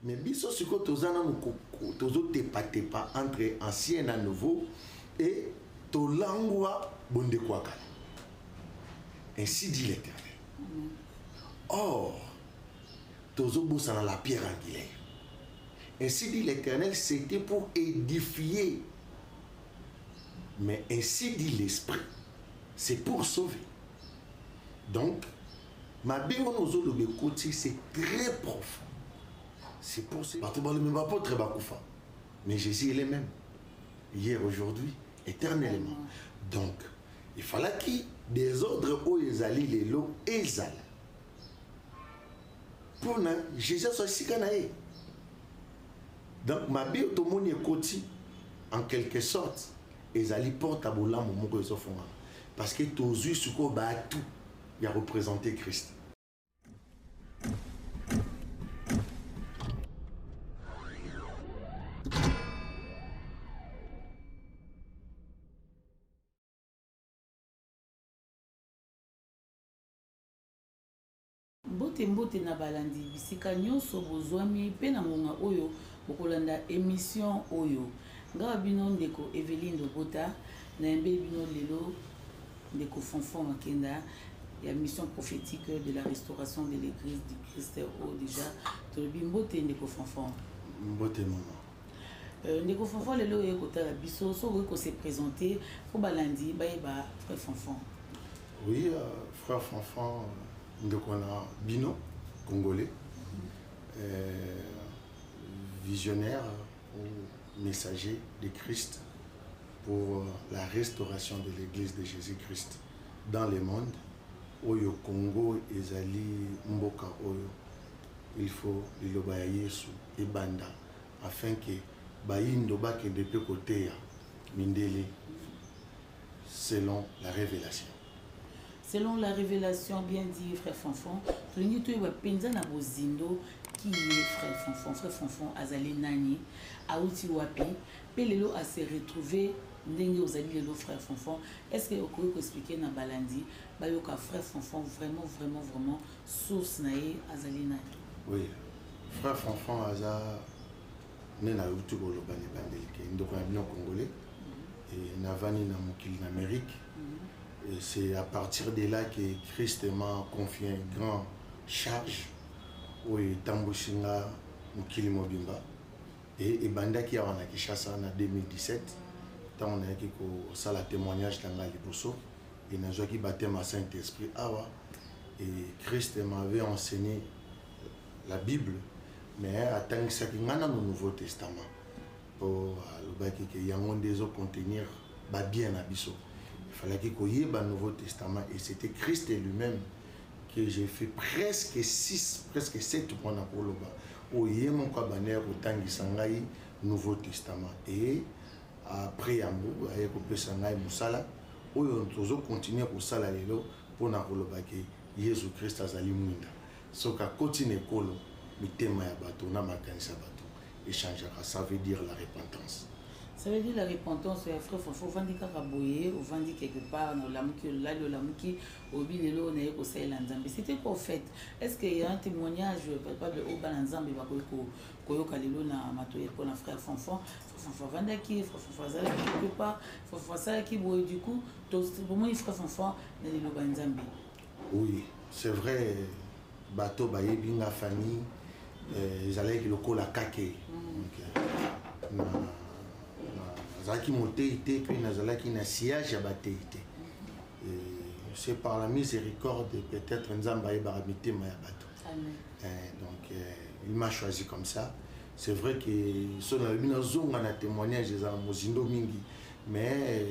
Mais biso siko tozana tozo tepa entre ancien et nouveau et tolangwa bonde kwaka. Ainsi dit l'Éternel. Or, tozo bosana la pierre angulaire. Ainsi dit l'Éternel, c'était pour édifier. Mais ainsi dit l'Esprit, c'est pour sauver. Donc, ma béonozo le côté, c'est très profond. C'est pour ça. Mais Jésus est le même. Hier, aujourd'hui, éternellement. Donc, il fallait qu'il des ordres où ils allaient les lots et ils allaient. Pour nous, Jésus soit si canaé. Donc, ma bio tout le monde est côté, en quelque sorte, ils allaient porter à boula mon que ils font. Parce que tous yeux sur quoi tout, il a représenté Christ. Mbote na balandi bisika nyonso bozwami pe na ngonga oyo bokolanda émission oyo ngawa bino ndeko Evelyne Lobota na yembe bino lelo ndeko Fonfon Makenda ya mission prophétique de la restauration de l'église du Christ au déjà tolobi mbote ndeko Fonfon mbote maman ndeko Fonfon lelo ekota la biso so ko se présenter pour balandi ba frère Fonfon. Oui, frère Fonfon. Donc on a Bino, congolais, visionnaire ou messager de Christ pour la restauration de l'église de Jésus-Christ dans le monde. Oyo Congo, Ezali, Mboka, Oyo, il faut le Yesu et Banda afin que Bayindo Bake de peu côté Mindele selon la révélation. Selon la révélation, bien dit frère Fonfon, le tu es penza na bozindo qui est frère Fonfon. Frère Fonfon azali nani, aouti wapi, pelelo a se retrouver ndenge ozali lelo frère Fonfon. Est-ce que vous pouvez expliquer na balandi, bayoka frère Fonfon vraiment source nae azali nani? Oui, frère Fonfon aza nena utu ko lobani bandelike ndoko ya bien congolais et navani na mokili na Amérique. Et c'est à partir de là que Christ m'a confié une grande charge au Tamboshinga Mukili Mobimba et Banda qui a en Kishasa en 2017 tant on a qui ça la témoignage dans la Liboso et n'a joué qui battait ma Saint-Esprit awa et Christ m'avait enseigné la Bible mais à tant que ça qui ngana le Nouveau Testament pour le baki que y a un des autres contenir ba bien abisso. Il fallait qu'il y ait un Nouveau Testament et c'était Christ lui-même que j'ai fait presque 7 points pour le bas. Où il y a mon cabanet au Tangi Sangai Nouveau Testament et après Yambo, avec le Sangai Moussala, où on continue pour Sala Lelo pour na le bas que Jésus-Christ a zali mwinda. So ka continue kolo mitema ya bato na makanisa bato échangera, ça veut dire la repentance. Ça veut dire la repentance, frère Fonfon, vandi karaboye, ou vandi quelque part dans l'amuki, le lamuki, au bilelo, on est au Saïlanzambi. C'était quoi au fait? Est-ce qu'il y a un témoignage, pas de Obalanzambi, Koyo Kalilo, na Matoye, pour un frère Fonfon, frère Fonfon Vandaki, frère Fonfon Zala, quelque part, frère Fonfon Zala qui boit du coup, pour moi, frère Fonfon, dans les Lobanzambi. Oui, c'est vrai, bateau, baye, binga, famille, ils allaient le col à Kake. Zaki motéité puis nazalaki na siège à batéité. C'est par la miséricorde peut-être Nzamba et baramité ma bato. Donc il m'a choisi comme ça. C'est vrai que son albino zonga na témoignage des mozindo mingi mais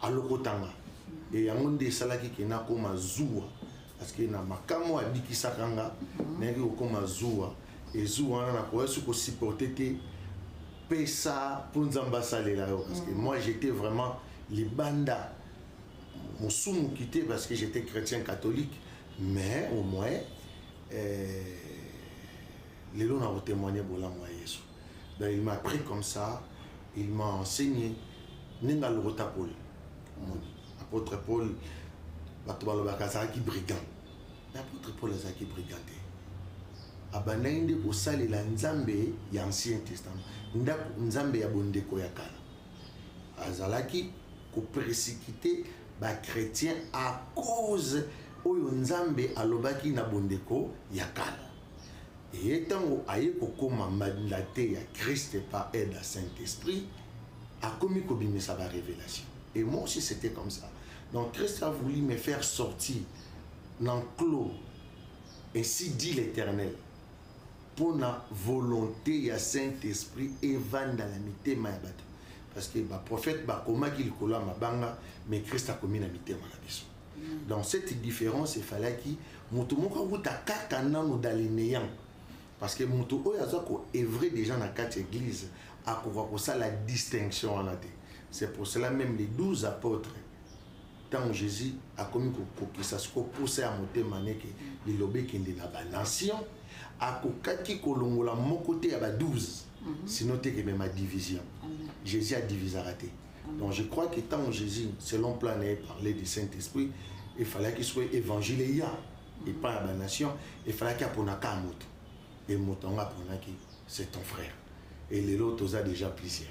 à l'okotanga et yangonde salaki kena koma zuwa parce que na makamo abikisa kanga nenge koma zuwa et zuwa na ko esu ko supporter ça pour nous ambassadeurs là parce que moi j'étais vraiment les bandas mon soum quitté parce que j'étais chrétien catholique mais au moins les gens ont témoigné pour la moi Jésus. Donc il m'a pris comme ça, il m'a enseigné ninga le rota Paul apôtre Paul batobalo bakazaki brigand l'apôtre Paul azaki brigandé abandaki nde kosalela nzambe ya ancien testament ndako nzambe ya bondeko ya kala azalaki kopersécuter bachrétien à cause oyo nzambe alobaki na bondeko ya kala et ntango aye kokoma mandate ya Christ par aide à Saint-Esprit akomi kobimisa ba révélation et moi aussi c'était comme ça donc Christ a voulu me faire sortir l'enclos ainsi dit l'Éternel pour la volonté ya Saint-Esprit et vanda la mitema ya bato parce que ba prophète ba koma ki likola mabanga mais Christ a commis na mitema na biso dans cette différence il fallait que mutu moko wuta kaka nanu dans les néants parce que mutu oyo aza ko œuvrer déjà na quatre églises a ko ça la distinction en athée c'est pour cela même les 12 apôtres tant Jésus a commis que ça se poussé à monter maneke les lobé qui na ba nation a ko kaki kolongola mon côté à ba 12 sinon t'es que même ma division Jésus a divisé raté donc je crois que tant Jésus selon plan parler du Saint-Esprit il fallait qu'il soit évangile et pas à la nation il fallait qu'il y ait un moto et motonga ponaki c'est ton frère et les autres ont déjà plusieurs.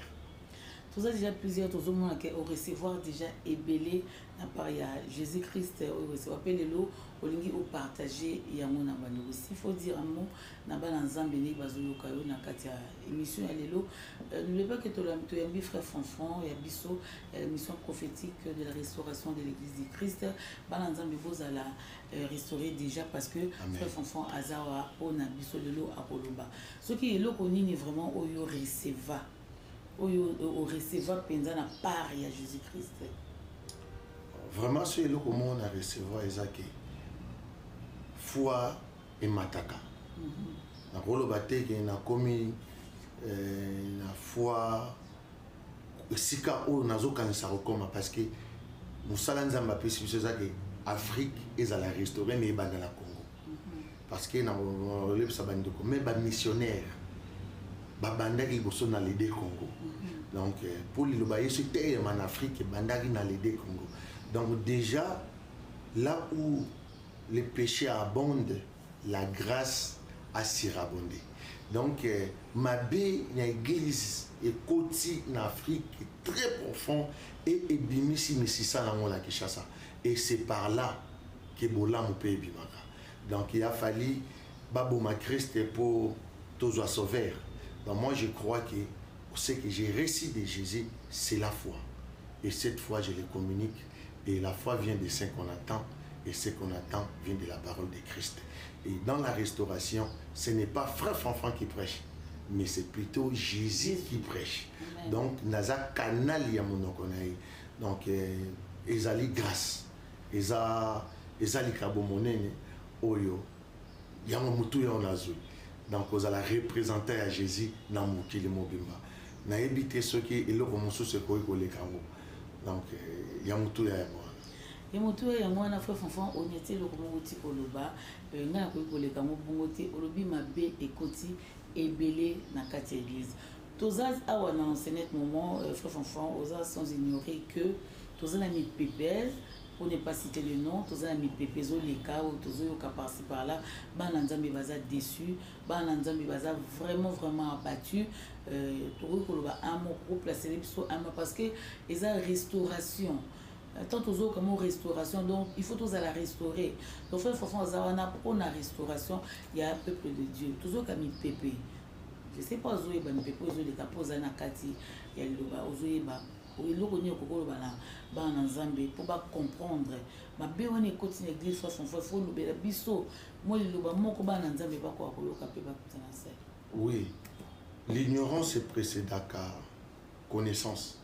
Tous a déjà plusieurs tous au qui au recevoir déjà ébélé na part ya Jésus-Christ au recevoir appelé lo olingi au partager ya mona bano aussi faut dire un mot na ba nzambe ni bazulu kayo na kati ya émission ya lelo ne pas que to yambi frère Fanfan ya biso émission prophétique de la restauration de l'église du Christ ba nzambe bozala restaurer déjà parce que frère Fanfan azawa ona biso lelo akoloba ce qui est loko nini vraiment oyo receva au recevoir pendant la part à Jésus-Christ. Vraiment, c'est le comment on a recevoir Isaac. Foi et mataka. Na rolo bate qui na commis na foi sika o nazo kanisa rekoma parce que musala nzamba pesi biso za que Afrique est à la restaurer mais banda la Congo. Parce que na le sabandi ko mais ba missionnaire babandaki boso na l'aider Congo donc pour le bailler c'était en Afrique bandaki na l'aider Congo donc déjà là où les péchés abondent la grâce a surabondé donc ma bé na église et côté en Afrique très profond et ebimisi misisa na ngona Kinshasa et c'est par là que bola mon pays bimaka donc il a fallu baboma Christ pour tous à sauver. Donc moi je crois que ce que j'ai reçu de Jésus, c'est la foi. Et cette foi, je le communique. Et la foi vient de ce qu'on attend. Et ce qu'on attend vient de la parole de Christ. Et dans la restauration, ce n'est pas frère Fanfan qui prêche, mais c'est plutôt Jésus qui prêche. Amen. Donc, naza canal ya monokonaï. Donc, ezali grâce. Ezali kabo monene oyo. Yango mutu ya onazui. Donc vous allez représenter à Jésus dans mokili mobimba na éviter ce qui est le commence ce ko ko le kango donc ya mutu ya mwana frère Fanfan on était le comment ti koloba nga ko le kango bongote olobi mabe ekoti ebele na kati église tozaz awa na ce moment frère Fanfan oza sans ignorer que tozala mi pépère pour ne pas citer le nom, tous les amis pépezo les cas ou tous les cas par-ci par-là, bananzambi baza déçu, bananzambi baza vraiment abattu, tout le monde a un mot pour placer les psaumes parce que ils ont restauration. Tant aux autres comme restauration, donc il faut tous à la restaurer. Donc frère Fanfan pour la restauration, il y a un peuple de Dieu, tous les amis pépé. Je sais pas où est ban pépé, où les capoza na kati, il y a le bas, où est bas. Oui, le connaît au Congo bana nzambe pour pas comprendre ma bé on est continue l'église faut le bela biso moi le ba moko bana nzambe pas quoi koloka pe ba kutana ça. Oui, l'ignorance précède à connaissance.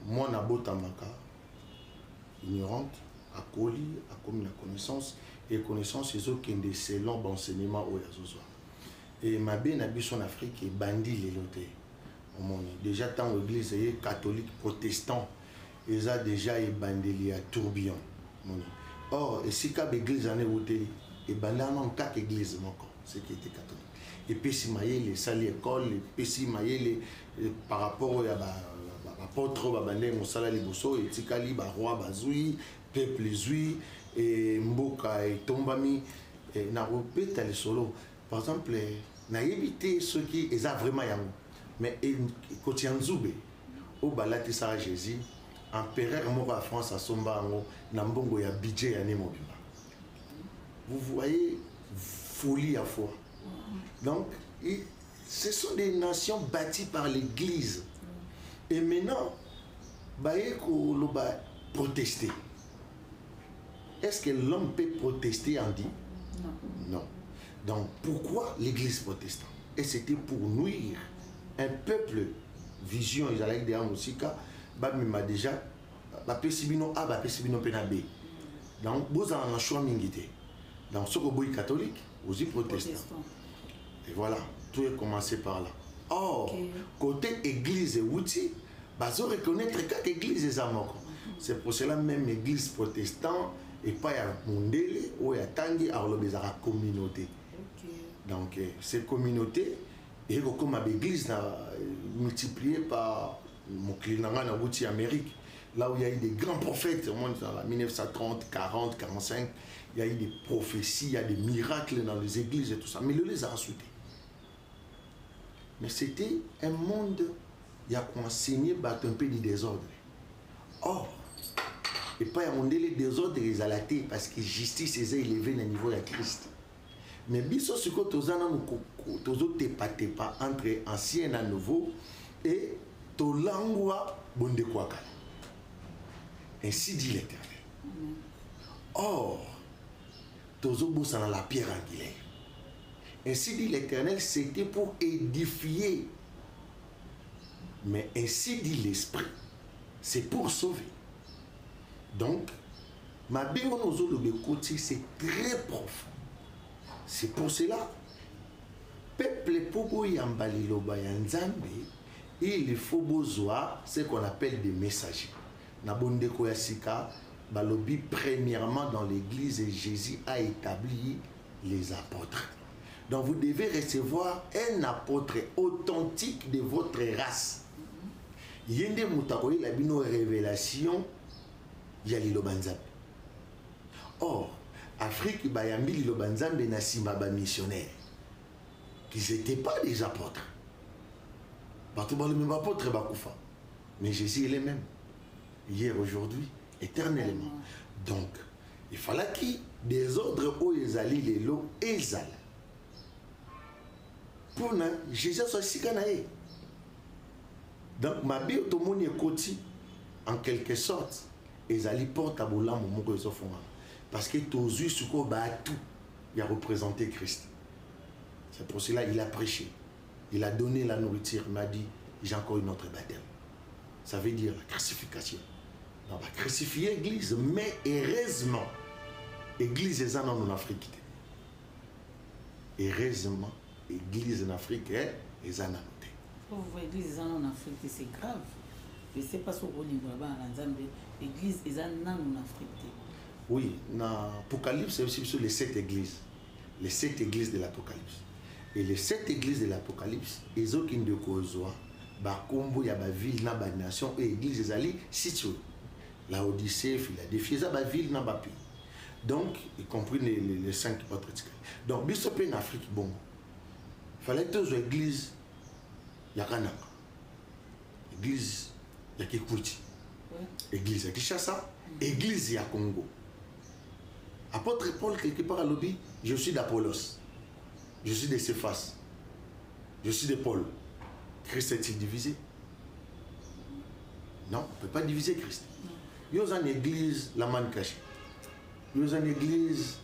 Moi na botamaka ignorante à coli à comme la connaissance et connaissance c'est autres qui selon l'enseignement au yazozo. Et ma bé na biso en Afrique et bandi les lotés. Déjà tant l'église catholique protestant ils ont déjà ébandeli à tourbillon or et si cap église en est ôté et bandana non quatre églises ce qui était catholique et puis si maillé les salles école et puis si maillé les par rapport à apôtre babandé mosala liboso et tikali ba roi bazui peuple zui et mboka et tombami et na repeta les solo par exemple na éviter ceux qui eza vraiment yango mais koti nzube au balati sa Jésus empereur moko à France à somba ngo na mbongo ya budget ya mobimba. Vous voyez folie à foi. Donc ce sont des nations bâties par l'église. Et maintenant baeko loba protester. Est-ce que l'homme peut protester en dit? Non. Donc pourquoi l'église protestante? Et c'était pour nuire un peuple. Vision, ils allaient dire aussi que m'a déjà pesibino a pesibino penabe. Donc vous en avez choix mingité. Donc ce que vous catholique, aussi protestant. Et voilà, tout est commencé par là. Or, côté église et outil, vous reconnaître que l'église est amor. C'est pour cela même l'église protestante et pas à Mondele ou à Tangi à la communauté. Donc ces communautés et comme l'église multipliée par mon client en Amérique, là où il y a eu des grands prophètes, au moins dans la 1930, 40, 45, il y a eu des prophéties, il y a des miracles dans les églises et tout ça, mais le les a insultés. Mais c'était un monde, il y a enseigné un peu de désordre. Or, et pas un monde les désordres les alatés parce que justice est élevée au niveau de Christ. Mais biso ce que tu pas entre ancien et nouveau et to langua bonde kwaka. Ainsi dit l'Éternel. Or, tozo bossa dans la pierre angulaire. Ainsi dit l'Éternel, c'était pour édifier. Mais ainsi dit l'Esprit, c'est pour sauver. Donc, ma béonozo de côté, c'est très profond. C'est pour cela, peuple pogo yambali loba yanzambe, il faut besoin ce qu'on appelle des messagers. Nabonde koyasika, balobi premièrement dans l'église, Jésus a établi les apôtres. Donc vous devez recevoir un apôtre authentique de votre race. Yende mutakoye la bino révélation yali lobanzambe. Or, Afrique bayambi lilobanzambe na sima ba missionnaires. Qu'ils n'étaient pas des apôtres. Partout dans le même apôtre bakufa. Mais Jésus est le même. Hier, aujourd'hui, éternellement. Donc, il fallait qu'il des ordres où ils allaient les lots et ils allaient. Pour que Jésus soit si canaï. Donc, ma vie automone est côté, en quelque sorte, ils allaient porter à boula mon mot font. Parce que tous yeux ce qu'on bat tout, il a représenté Christ. C'est pour cela qu'il a prêché. Il a donné la nourriture. Il m'a dit, j'ai encore une autre baptême. Ça veut dire la crucifixion. On va crucifier l'église, mais heureusement, l'église est en Afrique. Heureusement, l'église en Afrique est en Afrique. Vous voyez, l'église en Afrique, c'est grave. Je ne sais pas si vous voulez l'église est en Afrique. Oui, dans l'Apocalypse, c'est aussi sur les 7 églises. Les 7 églises de l'Apocalypse. Et les 7 églises de l'Apocalypse, ils ont une de cause. Bakombo, il y a une ville, dans la nation, et l'église est allée située. La Odyssée, Philadelphie, il y a une ville dans le pays. Donc, y compris les 5 autres. Donc, bisopé en Afrique, bon. Il fallait que les églises, il y a Kanaka. Église, il y a Kikuti. Église, il y a Kinshasa. Église, il y a Congo. Apôtre Paul, quelque part à l'objet, je suis d'Apollos. Je suis de Céphas. Je suis de Paul. Christ est-il divisé? Non, on ne peut pas diviser Christ. Il y a une église, la manne cachée. Il y a une église,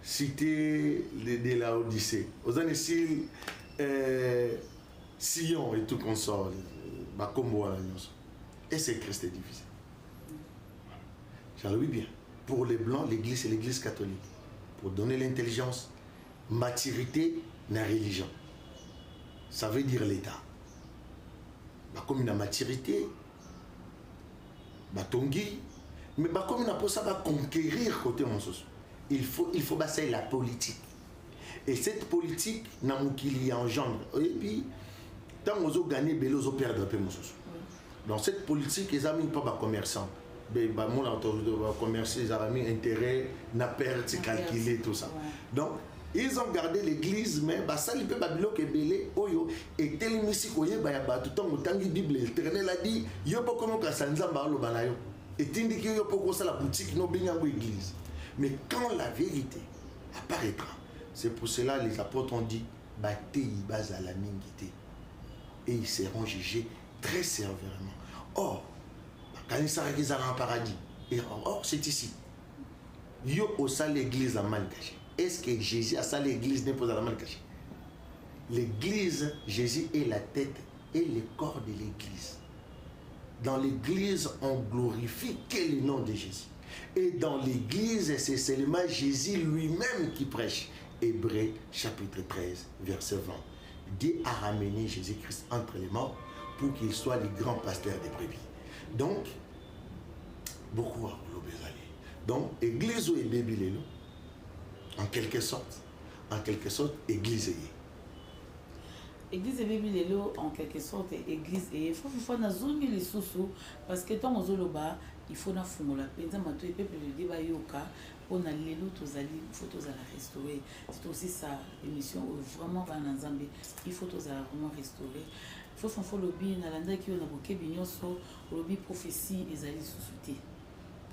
cité de la Odyssée. Il y a une église, Sion et tout consort. Et c'est Christ est divisé. J'en oui bien. Pour les Blancs, l'église, c'est l'église catholique. Pour donner l'intelligence, maturité dans la religion. Ça veut dire l'État. Comme une maturité, Tongi, mais comme une ça va conquérir côté mon socio. Il faut passer la politique. Et cette politique, il y engendre. Et puis, tant qu'on a gagné, on a perdu un peu mon socio. Donc cette politique, ils n'ont pas de commerçants. commercer, ils ont mis intérêt, n'a perte, calculé, tout ça. Donc, ils ont gardé l'église, mais ça, il peut babilo que belé, oyo, et tel musique, oye, tout le temps, autant que Bible, l'éternel a dit, yo pas comment que ça nous a parlé au banayo. Et tu dis que yo pas comme ça la boutique, non, bien en église. Mais quand la vérité apparaîtra, c'est pour cela les apôtres ont dit, bâté, base à la mingité. Et ils seront jugés très sévèrement. Or, quand ils s'arrêtent, ils allaient en paradis. Et or, c'est ici. Yo au salle l'église a mal caché. Est-ce que Jésus a salle l'église n'est pas à la mal caché? L'église, Jésus est la tête et le corps de l'église. Dans l'église, on glorifie quel est le nom de Jésus. Et dans l'église, c'est seulement Jésus lui-même qui prêche. Hébreux chapitre 13, verset 20. Dieu a ramené Jésus-Christ entre les morts pour qu'il soit le grand pasteur des brebis. Donc, beaucoup à l'obésali. Donc, église ou bébé, en quelque sorte, église est. Église et bébé, en quelque sorte, église et il faut na zone les sous parce que tant aux oloba, il faut na fumo la penza mato et peuple de débat yoka on a lelo tozali, il faut tozala restaurer. C'est aussi ça l'émission vraiment va dans Zambie. Il faut tozala vraiment restaurer. Il faut lobby na landa qui on a boké binyoso lobby prophétie les alliés sous-soutés.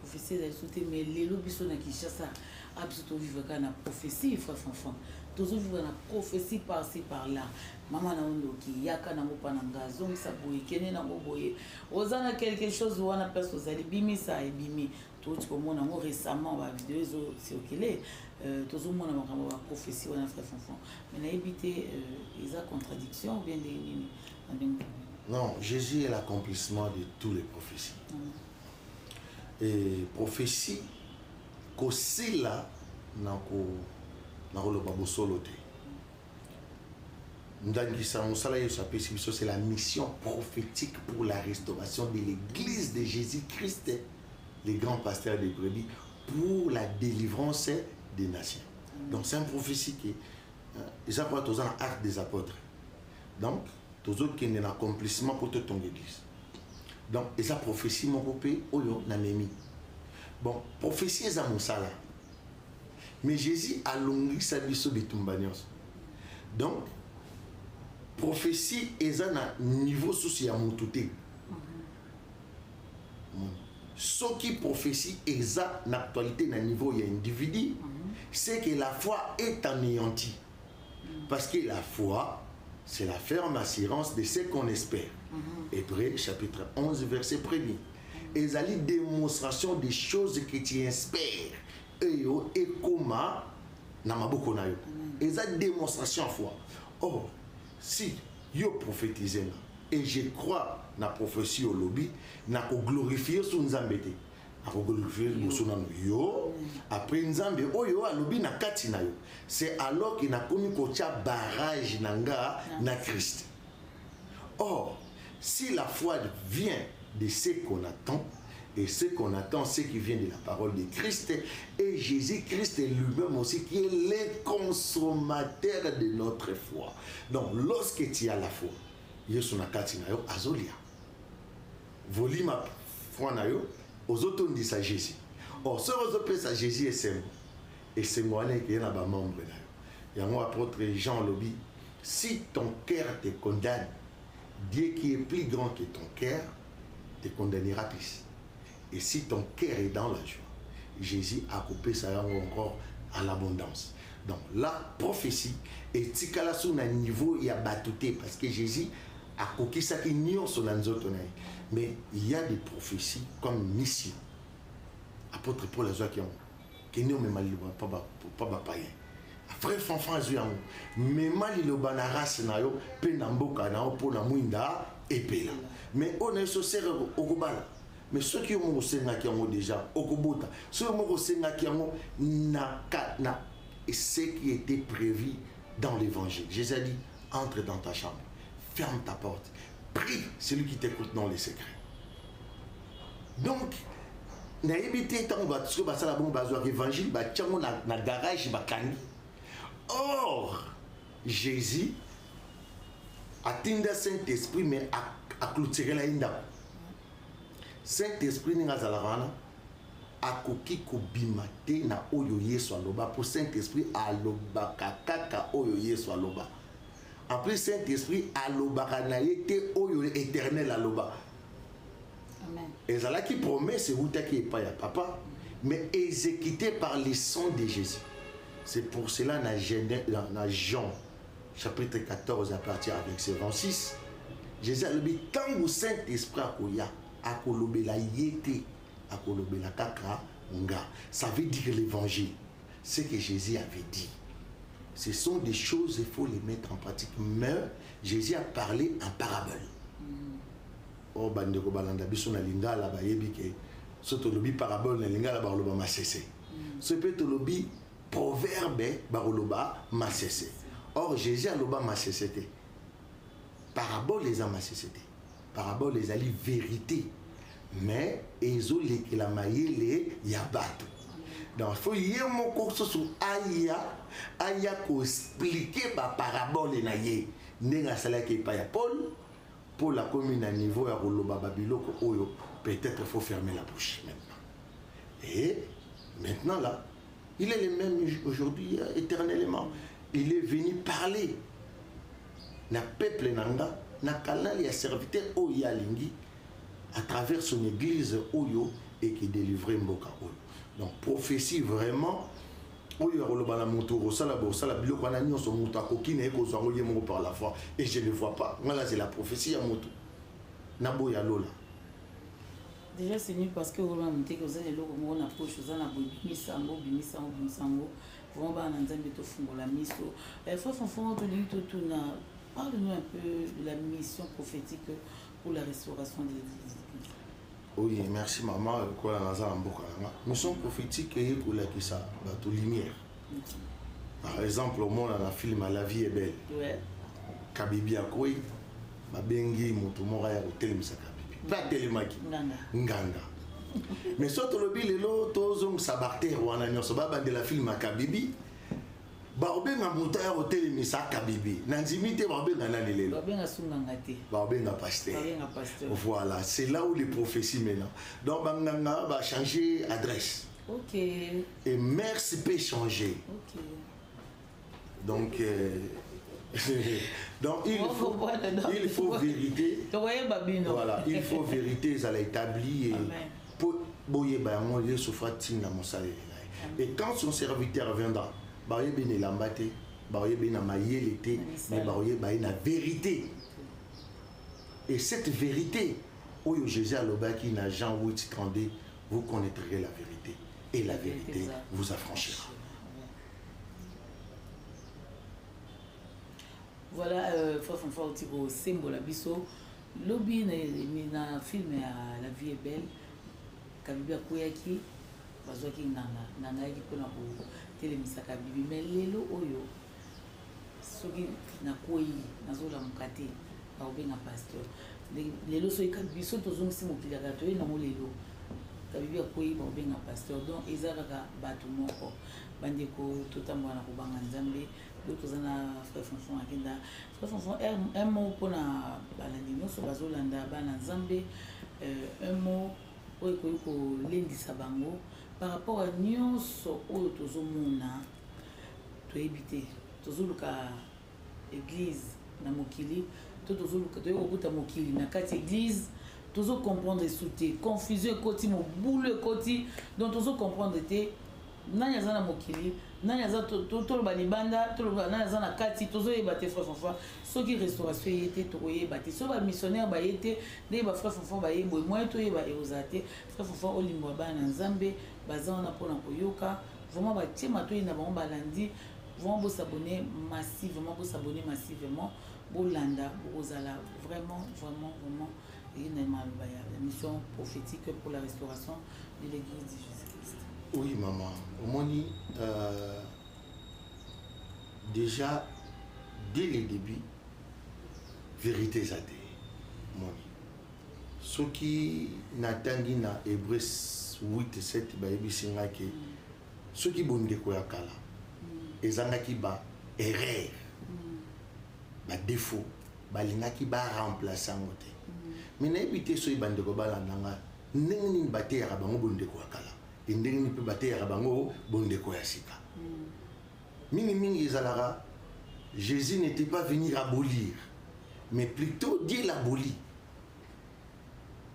Prophétie les sous-soutés mais les lobby sont na Kinshasa absolument vivre quand na prophétie frère enfant. Tous vivre na prophétie par-ci par-là. Maman na ondoki yaka na mopananga zong sa boye kene na moboye. Ozana quelque chose ou on appelle ça zali bimi ça et bimi. Tout comme on a récemment va vidéo c'est okélé. Tous au monde a prophétie on a frère enfant. Mais na éviter les contradictions ou bien des non, Jésus est l'accomplissement de toutes les prophéties. Et prophétie qu'aussi là le babo solo c'est la mission prophétique pour la restauration de l'église de Jésus-Christ, les grands pasteurs des brebis, pour la délivrance des nations. Donc c'est une prophétie qui les apôtres ont l'acte des apôtres. Donc tous autres qui ont l'accomplissement pour toute ton église. Donc et ça prophétie mon copé oyo na memi. Bon, prophétie est à mon salaire. Mais Jésus a longi sa biso bitumbanios. Donc, prophétie est à un niveau social moutouté. Ce qui prophétie est à l'actualité dans niveau individu, c'est que la foi est anéantie. Parce que la foi, c'est la ferme assurance de ce qu'on espère. Hébreux chapitre 11, verset 1er. Et ça dit démonstration des choses que tu espères. Et comment namaboko na yo eza démonstration foi. Or si yo prophétisé et je crois na prophétie au lobby na ko glorifier son nzambete na ko glorifier musuna yo après nzambe oyo alobi na kati na yo c'est alors qu'il na komi ko tia barrage nanga na Christ. Or si la foi vient de ce qu'on attend. Et ce qu'on attend, c'est qui vient de la parole de Christ. Et Jésus-Christ est lui-même aussi qui est le consommateur de notre foi. Donc, lorsque tu as la foi, Yesu nakati na yo azolia. Volima foi na yo, aux autres on dit ça Jésus. Or, ce que ça Jésus est simple. Et c'est moi qui est là bas membre na yo. Il y a un apôtre Jean Lobi. Si ton cœur te condamne, Dieu qui est plus grand que ton cœur te condamnera plus. Et si ton cœur est dans la joie, Jésus a coupé ça encore à l'abondance. Donc la prophétie est tikala sur un niveau il y a batouté parce que Jésus a coqué ça qui n'y a sur l'anzotonai. Mais il y a des prophéties comme mission. Apôtre Paul a qui n'y a même pas païen. Frère Fanfan a mais mal il a race na yo penamboka na pour la muinda et pela. Mais on est sur serre au gobala. Mais ceux qui ont déjà Okobota, ceux qui ont ce qui était prévu dans l'évangile. Jésus a dit, entre dans ta chambre, ferme ta porte, prie celui qui t'écoute dans les secrets. Donc, or, Jésus a atteint le Saint-Esprit, mais a clôturé la Inda. Saint-Esprit ninga zalakana akoki kobima te na oyo Yesu aloba pour Saint-Esprit aloba kaka oyo Yesu aloba. Après Saint-Esprit aloba na yete oyo éternel aloba. Amen. Et ça qui promet c'est vous qui est pas ya papa mais exécuté par les sang de Jésus. C'est pour cela dans Jean chapitre 14 à partir avec verset 26 Jésus a dit quand vous Saint-Esprit akoya akolobela yete akolobela kaka nga. Ça veut dire l'évangile. Ce que Jésus avait dit. Ce sont des choses, il faut les mettre en pratique. Mais Jésus a parlé en parabole. Oh, bandeko balanda biso na lingala ba yebike. Soto lobi parabole na lingala ba loba masese. Ce peut lobi proverbe ba loba masese. Or Jésus a loba masese te. Parabole les a masese te. Parabole les a li vérité. Mais ezo le la mayele ya bato. Donc il faut y avoir mon cours sur aya ko expliquer ba parabole na ye. Nenga sala ki pa ya Paul la commune à niveau ya koloba babiloko oyo peut-être faut fermer la bouche maintenant. Et maintenant là, il est le même aujourd'hui éternellement. Il est venu parler na peuple nanga na kanal ya serviteur oya lingi à travers son église oyo et qui délivrait mboka oyo. Donc prophétie vraiment oyo koloba na moto rosala biloko na nyonso moto akokine ekozwa ngoye mongo par la foi et je ne vois pas. Voilà c'est la prophétie ya moto. Na boya lola. Déjà c'est nul parce que on a monté que vous avez le logo on approche vous en a bimisango vraiment ba na nzambe to fungola miso. Faut to li to na parle-nous un peu de la mission prophétique pour la restauration des églises. Oui, merci maman. Mission prophétique est pour la qui ça, la lumière. Par exemple, au monde dans le film La vie est belle. Ouais. Kabibi Akoui, Babengi, Motomora, Hotel Misaka Bibi. Pas Telemaki. Nganga. Mais surtout le bill est là, tous sabarter ou en agnon, sababa de la film Kabibi. Baobenga montaire Hotel Misaka Bibi. Nanzimite Baobenga Nanelelo. Baobenga Sungangate. Baobenga pasteur. Baobenga pasteur. Voilà, c'est là où les prophéties maintenant. Donc Banganga va changer adresse. Ok. Et merci peut changer. Ok. Donc, donc il faut vérité. Voilà, il faut vérité, ça l'a établi. Et quand son serviteur viendra, mais la vérité. Et cette vérité, où Jésus a l'obaki dans Jean 8:32, vous connaîtrez la vérité. Et la vérité vous affranchira. Voilà, faut au symbole abisso. Lobby na film La vie est belle. Kabibi akoyaki bazwaki nanga yaki pona ko telemisa kabibi mais lelo oyo soki nakoyi nazola mukate baobenga pasteur lelo soki kabibi so tozongisi mokili kaka toye nango lelo kabibi akoyi baobenga pasteur donc eza kaka bato moko bandeko totambola na kobanga nzambe do tozana frère François akenda frère François un mot mpona balandi nyonso bazolanda bana nzambe un mot oyo ekoki kolendisa bango par rapport à nyonso oyo tozomona toyebi te tozoluka église na mokili to tozoluka toyei kokuta mokili na kati église tozocomprendre esu te confusion ekoti mobulu ekoti donc tozocomprendre te nani aza na mokili nani aza toloba libanda toloba nani aza na kati tozoyeba te frère François soki restauration ye te tokoyeba te so bamissionnaire baye te nde bafrère François baye boye moyen toyeba ekozala te frère François olimboa bana na nzambe baza wana mpona koyoka vraiment batie matoyi na bango balandi vraiment bosabone massivement bolanda bokozala vraiment la mission prophétique pour la restauration de l'église de Jésus-Christ. Oui maman, Omoni, déjà dès le début vérité ça te moni ce qui n'atangi na Hébreux 8:7 bayebisinga ke ce qui bonde ko yakala ezangaki ba erreur ba défaut balingaki ba remplaçant te mais na ebité so ibande ko balandanga ndenge nini bateyaka bango bondeko ya kala e ndenge nini mpe bateyaka bango bondeko ya sika mingi ezalaka Jésus n'était pas venu abolir mais plutôt Dieu l'abolit.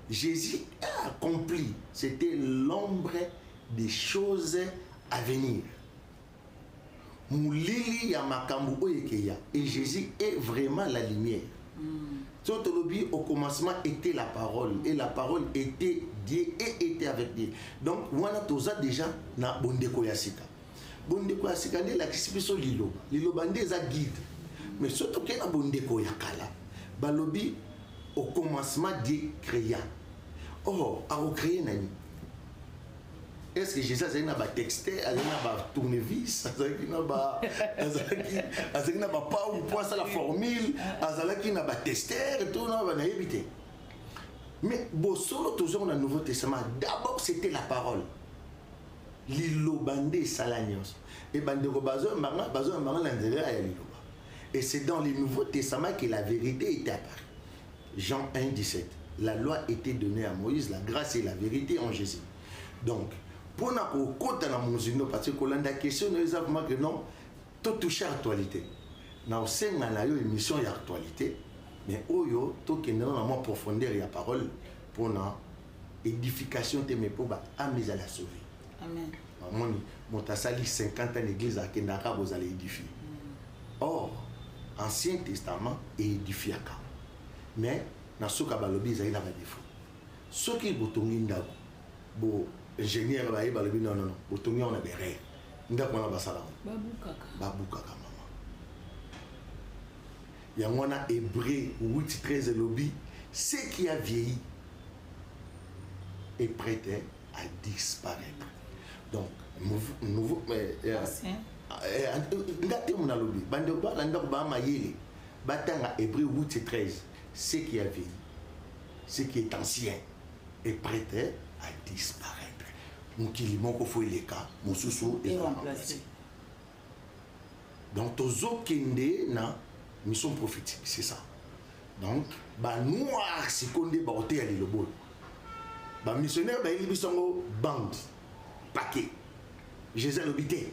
Jésus a accompli, c'était l'ombre des choses à venir. Moulili ya makambu oyekeya et Jésus est vraiment la lumière. Au commencement était la parole et la parole était Dieu et était avec Dieu. Donc wana toza déjà na bondeko ya sika. Bondeko ya sika nde la kisipiso liloba. Liloba nde za guide. Mais surtout que na bondeko ya kala balobi au commencement Dieu créa. Oh, a créé nani? Est-ce que Jésus a un texte, a un tournevis, a un pas ou point à la formule, a un testeur et tout, on a évité. Mais bon, solo toujours dans le Nouveau Testament, d'abord c'était la parole. Lilo bandé salanios. Et bandé bazo l'intérieur à liloba. Et c'est dans le Nouveau Testament que la vérité est apparue. Jean 1, 17. La loi était donnée à Moïse, la grâce et la vérité en Jésus. Donc, pour nous côté dans mon zino parce que la question est exactement que non tout toucher actualité na osenga na yo émission ya actualité mais oyo to que non en profondeur ya parole pour na édification te mais pour ba mise à la sauver. Amen. Mon tasali 50 ans l'église à Kendaka vous allez édifier. Or Ancien Testament est édifié mais na soka balobi za ina ba défaut soki botongi ndako bo ingénieur ba yeba lobi non botongi on a béré ndako na basala babukaka mama ya ngona Hébreu 8:13 lobi ce qui a vieilli est prêt à disparaître. Donc nouveau ancien ngate mona lobi bande ba ndako ba mayele batanga Hébreu 8:13 ce qui a vieilli, ce qui est ancien est prêt à disparaître. Mukili moko fo eleka, mususu est remplacé. Donc tozo kende na mission prophétique, c'est ça. Donc ba noir sikonde ba ote ya lilobo. Ba missionnaire ba eli bisongo bande paquet. Jésus l'obité.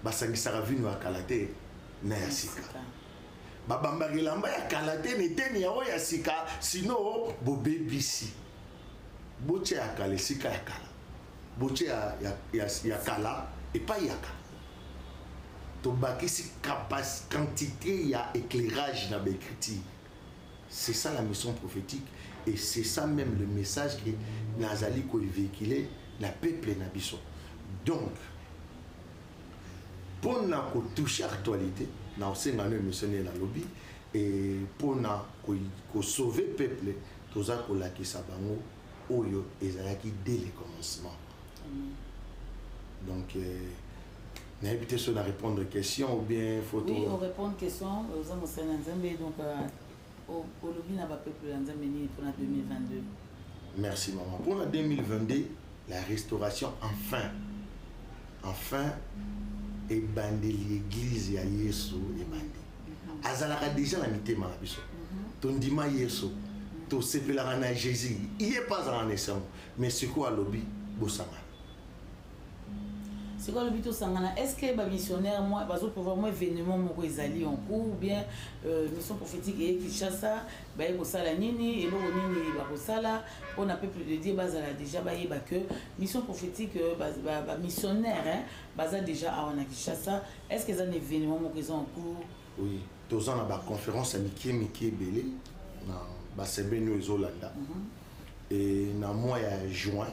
Ba sangisara vinu akalate na yasika. Babambaki lamba ya kalate neteni ya oya sika sino bobebisi boche ya kala sika ya kala boche ya kala et pas ya kala to bakisi quantité ya éclairage dans l'écriture. C'est ça la mission prophétique et c'est ça même le message que Nazali ko véhiculer la peuple na biso. Donc pour na ko toucher actualité na osenga no missionnaire la lobby et pour na ko sauver peuple toza ko la kisa bango oyo ezalaki dès le commencement. Donc na éviter sur la répondre questions ou bien photo. Oui, on répond question aux hommes Nzambe donc au lobby na ba peuple Nzambe ni pour la 2022. Merci maman. Pour la 2022 la restauration enfin et bandi l'église ya Yesu et bandi azalaka déjà la mitema na biso tondima Yesu to sepelaka na Jésus il est pas en naissance mais ce quoi lobby bosanga c'est quoi le but au sangana? Est-ce que les missionnaires moi bazo pouvoir moi événement moko ezali en cours ou bien mission prophétique et Kinshasa ba ko sala nini et lo nini ba ko sala on a peuple de Dieu bazala déjà ba yeba que mission prophétique ba missionnaire hein baza déjà à Kinshasa. Est-ce que c'est un événement moko en cours? Oui, tous ans ba conférence à Mickey Belé na ba sebeno ezolanda et na mois ya juin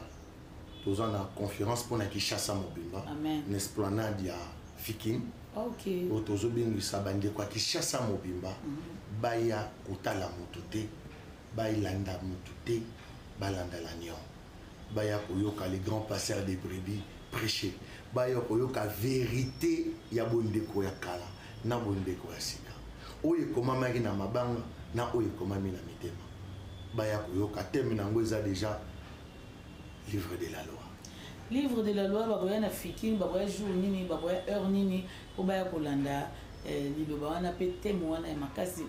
tous ans la conférence pour na Kinshasa Mobimba n'esplanade ya Fikin. OK. Otozo bingi sabande kwa Kinshasa Mobimba baya kotala mutute bailanda mutute balanda la nion baya koyoka les grands passeurs des brebis prêcher baya koyoka vérité ya bondeko ya kala na bondeko ya sika oye komamaki na mabanga na oye komami na mitema baya koyoka thème nango eza déjà livre de la loi. Livre de la loi, bakoya na Fikin, bakoya jour nini, bakoya heure nini, pour baya kolanda liloba wana pe temo wana ya makasi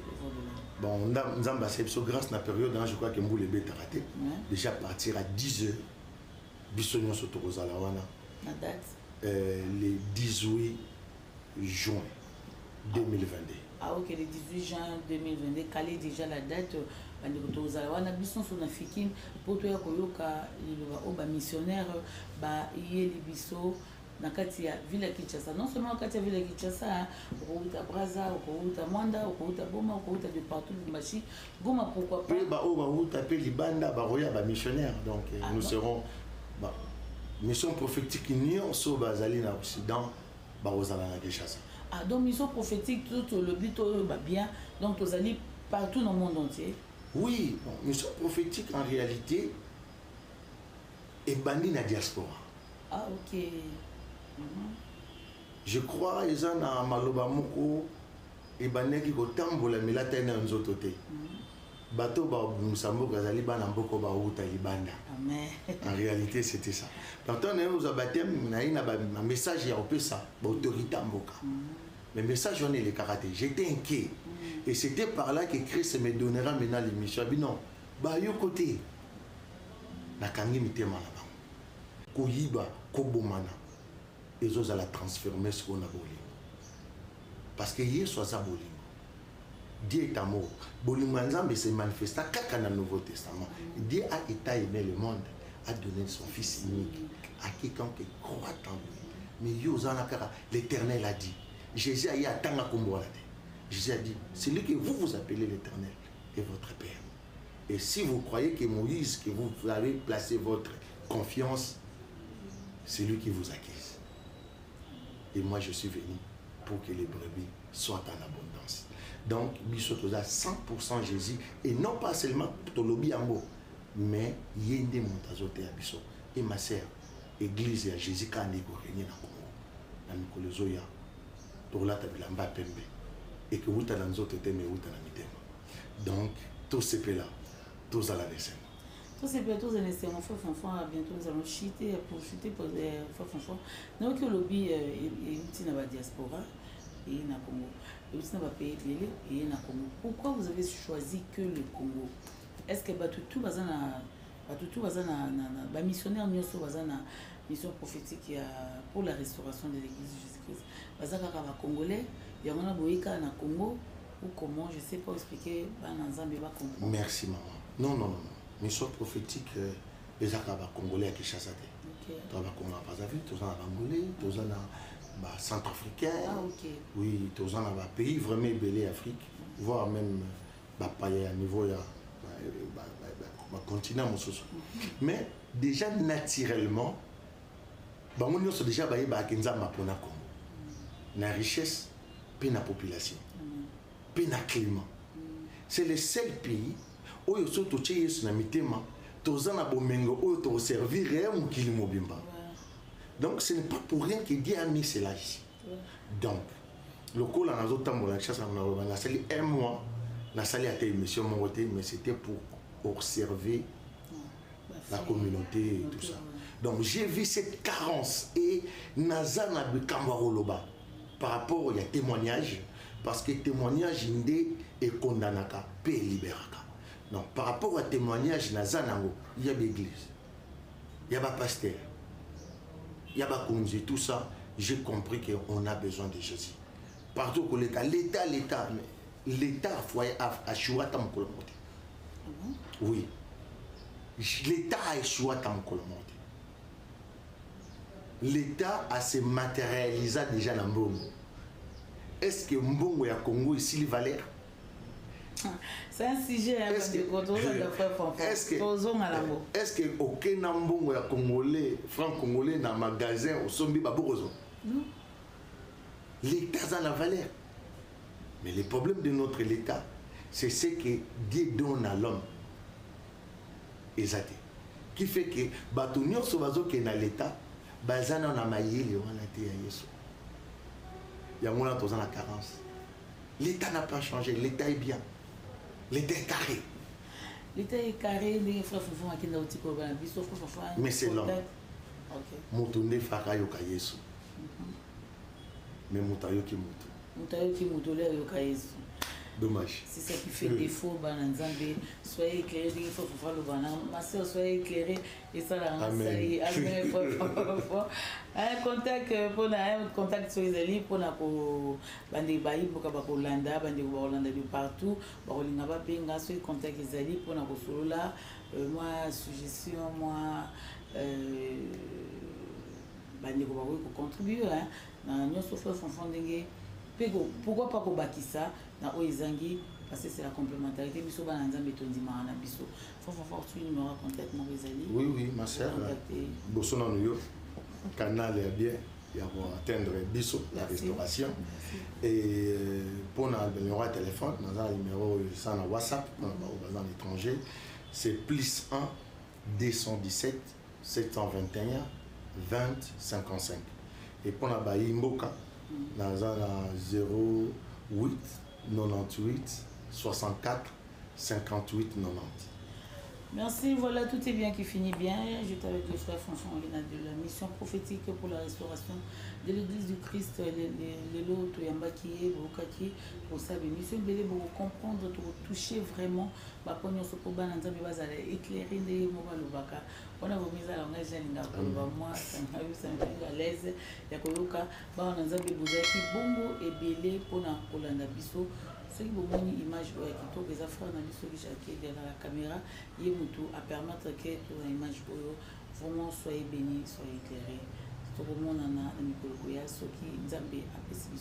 bon nzamba c'est grâce na période je crois que mbule beta raté déjà partir à 10h biso nyonso tokozala wana na date le 18 juin 2022. Ah ok, le 18 juin 2022 calé déjà la date bandeko tozala wana biso so na fiki po to ya koyoka liloba o ba missionnaire ba yeli biso na kati ya ville ya Kinshasa, non seulement na kati ya ville ya Kinshasa, okouta Braza, okouta Mwanda, okouta Boma, okouta de partout Lumbashi. Goma pourquoi pas? Ba o ba outa pe libanda ba roya ba missionnaire, donc nous serons ba mission prophétique nyonso bazali na Occident ba ozala na Kinshasa. Ah donc mission prophétique tout le but ba bien, donc tozali partout dans le monde entier. Oui, bon, mission prophétique en réalité est bandie na diaspora. Ah ok. Je crois que na maloba moko ebaneki kotambola milata na nzoto te. Bato ba musambo kazali bana mboko ba uta libanda. Amen. En réalité c'était ça. Pourtant nous abatem na ina ba message ya opesa ba autorité mboka. Mais message on est le karaté. J'étais inquiet. Et c'était par là que Christ me donnera maintenant l'émission. Non, ba yo côté. Na kangi mitema la ba. Koyiba kobomana. Et ils ont la transformer ce qu'on a bolingo. Parce que hier soit ça bolingo. Dieu est amour. Bolingo ensemble se manifesta quand dans le Nouveau Testament. Dieu a été aimé le monde, a donné son Fils unique à quiconque croit en lui. Mais l'Éternel a dit. Jésus a dit à Jésus a dit, celui que vous appelez l'Éternel est votre Père. Et si vous croyez que Moïse, que vous avez placé votre confiance, c'est lui qui vous accueille. Et moi, je suis venu pour que les brebis soient en abondance. Donc, Bissotoza 100% Jésus. Et non pas seulement Tolobi Ambo, mais Yende Montazote Abisso. Et ma sœur, église à Jésus, quand on est régné dans le Congo, dans le Zoya, Tola Tabilamba Pembe. Et que vous avez dans autres thèmes et vous avez dans donc, tout ce pays là, tous à la naissance. Tous ces plateaux, nous allons faire fanfan, bientôt nous allons chuter pour faire fanfan. Nous avons que le lobby est dans la diaspora et dans le Congo. Et aussi dans le pays et dans le Congo. Pourquoi vous avez choisi que le Congo? Est-ce que tout les missionnaires nous sont une mission prophétique pour la restauration de l'église de Jésus-Christ? Parce que les Congolais, il y a un boïka dans le Congo ou comment, je ne sais pas expliquer dans Zambie Congo. Merci maman. Non, non, non. Mission prophétique, les Congolais à Kinshasa. Les Congolais à Brazzaville, tous en Angolais, tous en Centrafricain. Ah, ok. Oui, tous en pays vraiment belé Afrique, voire même à niveau de continent. Mais déjà naturellement, nous sommes déjà à Kinshasa pour Congo. La richesse, puis la population, puis le climat. C'est le seul pays où ils sont tous na mitema tozana bomengo où to servir un kilimo bimba. Donc ce n'est pas pour rien que Dieu a mis cela ici. Donc le col en azot tambola chasse on a sali un mois na sali a été émission mon côté mais c'était pour observer la communauté et tout ça. Donc j'ai vu cette carence et nazana bikambaroloba par rapport au témoignage parce que témoignage indé est condamnaka pe libéraka. Donc, par rapport au témoignage, il y a des églises, il y a des pasteurs, il y a des congés, tout ça, j'ai compris qu'on a besoin de Jésus. Partout que l'État, l'État a échoué à mon colomote. Oui. L'État a échoué à mon colomote. L'État a se matérialisé déjà dans Mbongo. Est-ce que Mbongo et Congo ici les valeurs? C'est un sujet est-ce que aucun ambongo ya congolais franc congolais dans magasin au sombi baborozo? Non. L'État a la valeur. Mais le problème de notre État, c'est ce que Dieu donne à l'homme. Exact. Qui fait que batunyo sovazo qui est dans l'État, bazana na mayeli wana te ya Yesu. Ya mona tozana la carence. L'État n'a pas changé, l'État est bien. L'État est carré. L'État est carré, les frères Fofon à Kenda Oti Koba, mais c'est l'homme. Motunde Fakayo Kayesu. Mais Moutayo ki Moutou. Dommage. C'est ça qui fait défaut, Bananzambe. Soyez éclairés, il faut faire le banane. Ma soeur, soyez éclairés. Et ça, là, Amen. Un contact sur les alliés pour la bande baï, pour la Hollanda, bande Hollanda de partout. Pour la Benga, sur contact les alliés pour la Solola. Moi, suggestion, moi, bande pour contribuer. Nous souffrons fond pourquoi pas bâtir ça dans Oezangi parce que c'est la complémentarité biso bananza metondi marana biso faut numéro contact mon Ezali. Oui ma sœur bosso na yo canal est bien il y a pour atteindre biso la restauration et pour na numéro de téléphone dans un numéro ça na WhatsApp dans l'étranger c'est +1 217 721 20 55 et pour la Baï Mboka dans un 08 98 64 58 90. Merci, voilà, tout est bien qui finit bien. J'étais avec le frère Fanfan de la mission prophétique pour la restauration de l'église du Christ, les lots, Yambaki, Bokaki, pour ça, mission pour comprendre, pour toucher vraiment, pour nous éclairer les moments. On a remis à langage moi, ça me fait à l'aise. Il y a Koloka, on a bongo et belé pour la Kolanda Bisso. Ce qui vous montre l'image qui les affaires dans la caméra, il a permettre que l'image vraiment soyez bénis, soyez éclairés. Tout le monde en a un micro, ce qui nous a apprécié.